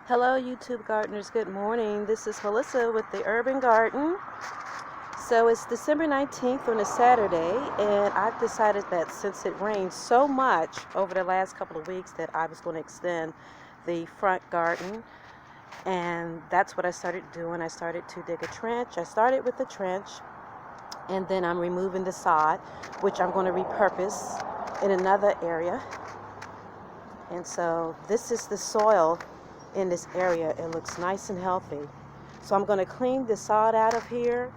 Hello YouTube gardeners, good morning. This is Melissa with the Urban Garden. So it's December 19th on a Saturday, and I've decided that since it rained so much over the last couple of weeks that I was going to extend the front garden, and that's what I started doing. I started to dig a trench. I started with the trench, and then I'm removing the sod, which I'm going to repurpose in another area. And so this is the soil in this area. It looks nice and healthy. So I'm going to clean the sod out of here,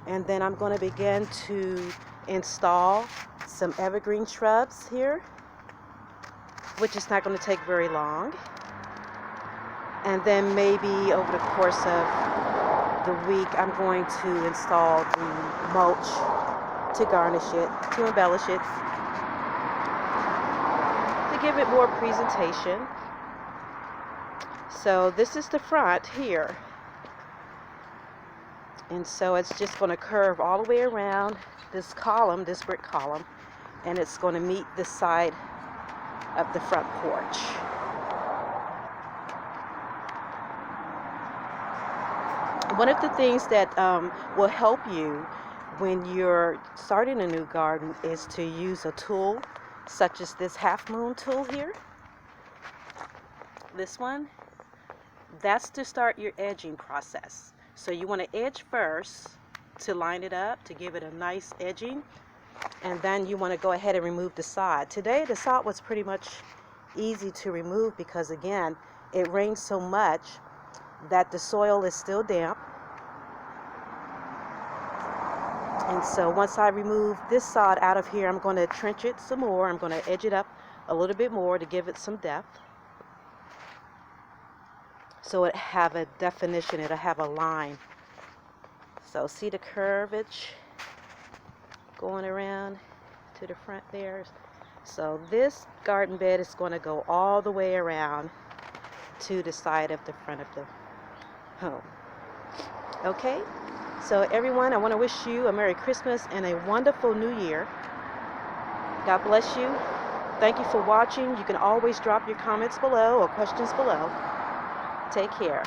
and then I'm going to begin to install some evergreen shrubs here, which is not going to take very long. And then maybe over the course of the week I'm going to install the mulch to garnish it, to embellish it, to give it more presentation. So this is the front here, and so it's just going to curve all the way around this column, this brick column, and it's going to meet the side of the front porch. One of the things that will help you when you're starting a new garden is to use a tool such as this half moon tool here. This one. That's to start your edging process. So you want to edge first to line it up, to give it a nice edging, and then you want to go ahead and remove the sod. Today the sod was pretty much easy to remove because again it rained so much that the soil is still damp. And so once I remove this sod out of here, I'm going to trench it some more. I'm going to edge it up a little bit more to give it some depth, so it have a definition, it'll have a line. So see the curvage going around to the front there. So this garden bed is going to go all the way around to the side of the front of the home. Okay, so everyone, I want to wish you a Merry Christmas and a wonderful New Year. God bless you. Thank you for watching. You can always drop your comments below or questions below. Take care.